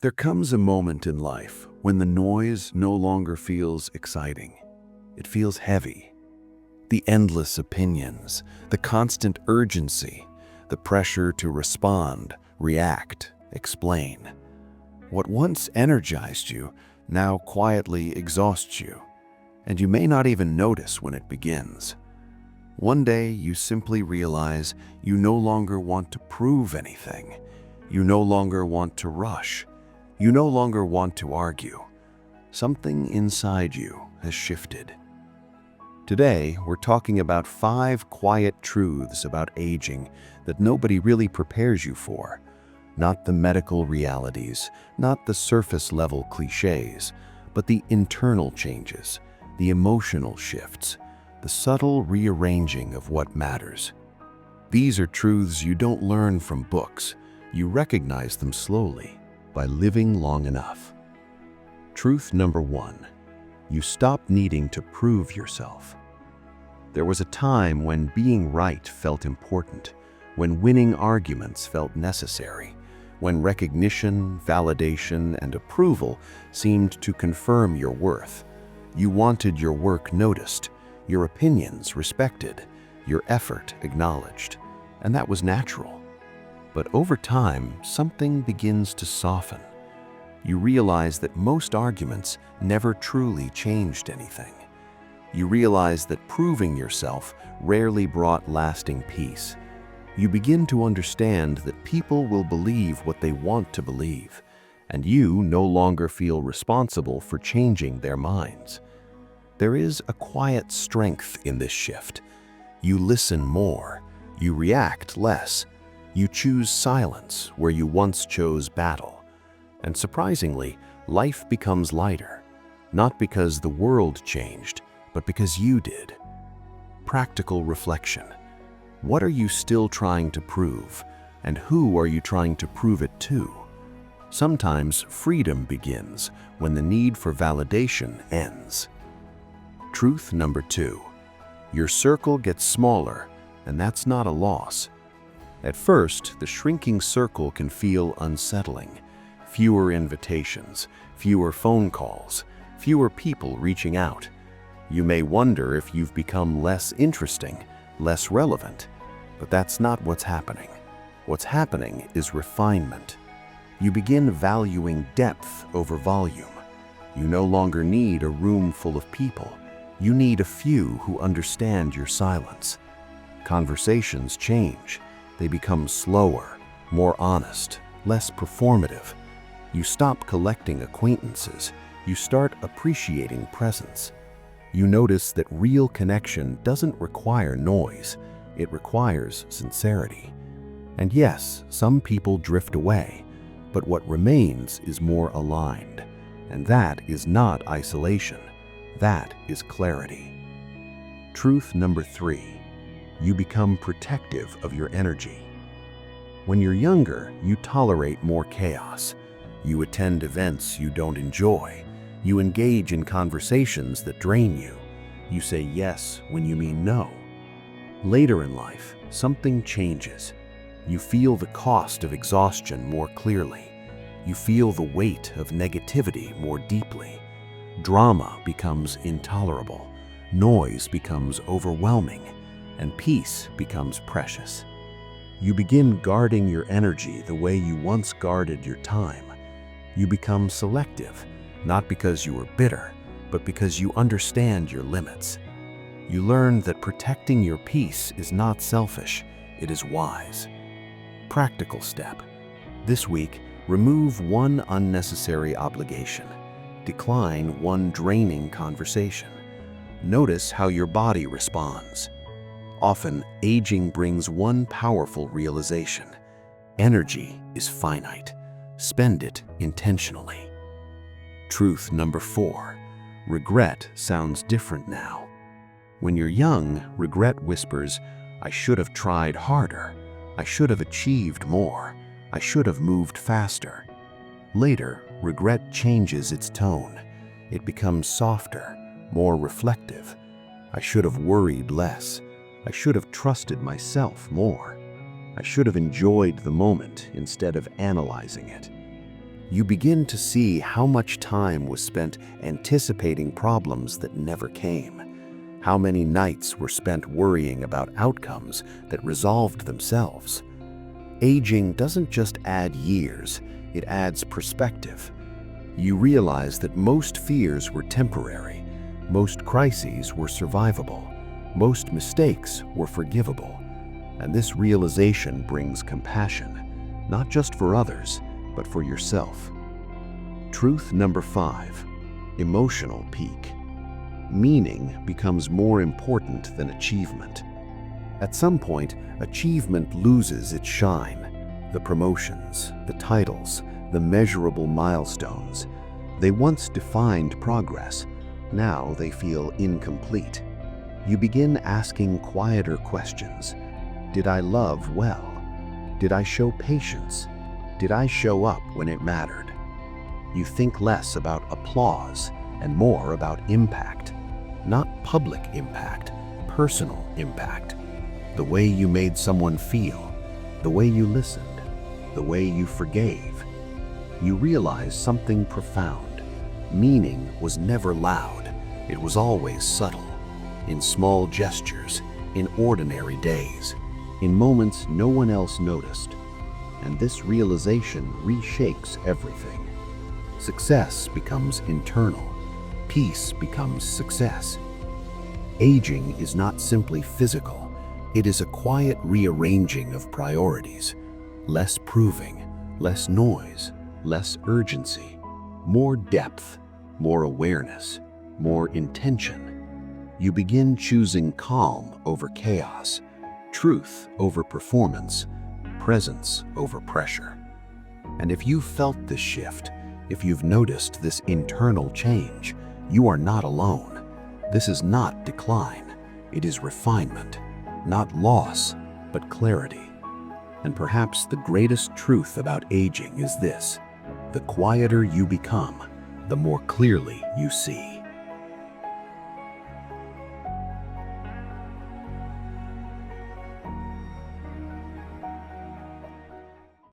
There comes a moment in life when the noise no longer feels exciting. It feels heavy. The endless opinions, the constant urgency, the pressure to respond, react, explain. What once energized you now quietly exhausts you, and you may not even notice when it begins. One day you simply realize you no longer want to prove anything. You no longer want to rush. You no longer want to argue. Something inside you has shifted. Today, we're talking about 5 quiet truths about aging that nobody really prepares you for. Not the medical realities, not the surface-level cliches, but the internal changes, the emotional shifts, the subtle rearranging of what matters. These are truths you don't learn from books. You recognize them slowly by living long enough. Truth number 1. You stop needing to prove yourself. There was a time when being right felt important, when winning arguments felt necessary, when recognition, validation, and approval seemed to confirm your worth. You wanted your work noticed, your opinions respected, your effort acknowledged, and that was natural. But over time, something begins to soften. You realize that most arguments never truly changed anything. You realize that proving yourself rarely brought lasting peace. You begin to understand that people will believe what they want to believe, and you no longer feel responsible for changing their minds. There is a quiet strength in this shift. You listen more, you react less, you choose silence where you once chose battle. And surprisingly, life becomes lighter, not because the world changed, but because you did. Practical reflection. What are you still trying to prove, and who are you trying to prove it to? Sometimes freedom begins when the need for validation ends. Truth number 2. Your circle gets smaller, and that's not a loss. At first, the shrinking circle can feel unsettling. Fewer invitations, fewer phone calls, fewer people reaching out. You may wonder if you've become less interesting, less relevant, but that's not what's happening. What's happening is refinement. You begin valuing depth over volume. You no longer need a room full of people. You need a few who understand your silence. Conversations change. They become slower, more honest, less performative. You stop collecting acquaintances. You start appreciating presence. You notice that real connection doesn't require noise. It requires sincerity. And yes, some people drift away, but what remains is more aligned. And that is not isolation. That is clarity. Truth number 3. You become protective of your energy. When you're younger, you tolerate more chaos. You attend events you don't enjoy. You engage in conversations that drain you. You say yes when you mean no. Later in life, something changes. You feel the cost of exhaustion more clearly. You feel the weight of negativity more deeply. Drama becomes intolerable. Noise becomes overwhelming. And peace becomes precious. You begin guarding your energy the way you once guarded your time. You become selective, not because you are bitter, but because you understand your limits. You learn that protecting your peace is not selfish, it is wise. Practical step. This week, remove one unnecessary obligation. Decline one draining conversation. Notice how your body responds. Often, aging brings one powerful realization. Energy is finite. Spend it intentionally. Truth number 4. Regret sounds different now. When you're young, regret whispers, "I should have tried harder. I should have achieved more. I should have moved faster." Later, regret changes its tone. It becomes softer, more reflective. "I should have worried less. I should have trusted myself more. I should have enjoyed the moment instead of analyzing it." You begin to see how much time was spent anticipating problems that never came. How many nights were spent worrying about outcomes that resolved themselves. Aging doesn't just add years, it adds perspective. You realize that most fears were temporary, most crises were survivable, most mistakes were forgivable. And this realization brings compassion, not just for others, but for yourself. Truth number 5, emotional peak. Meaning becomes more important than achievement. At some point, achievement loses its shine. The promotions, the titles, the measurable milestones. They once defined progress. Now they feel incomplete. You begin asking quieter questions. Did I love well? Did I show patience? Did I show up when it mattered? You think less about applause and more about impact. Not public impact, personal impact. The way you made someone feel, the way you listened, the way you forgave. You realize something profound. Meaning was never loud. It was always subtle. In small gestures, in ordinary days, in moments no one else noticed. And this realization reshakes everything. Success becomes internal. Peace becomes success. Aging is not simply physical. It is a quiet rearranging of priorities. Less proving, less noise, less urgency, more depth, more awareness, more intention. You begin choosing calm over chaos, truth over performance, presence over pressure. And if you've felt this shift, if you've noticed this internal change, you are not alone. This is not decline. It is refinement, not loss, but clarity. And perhaps the greatest truth about aging is this: the quieter you become, the more clearly you see.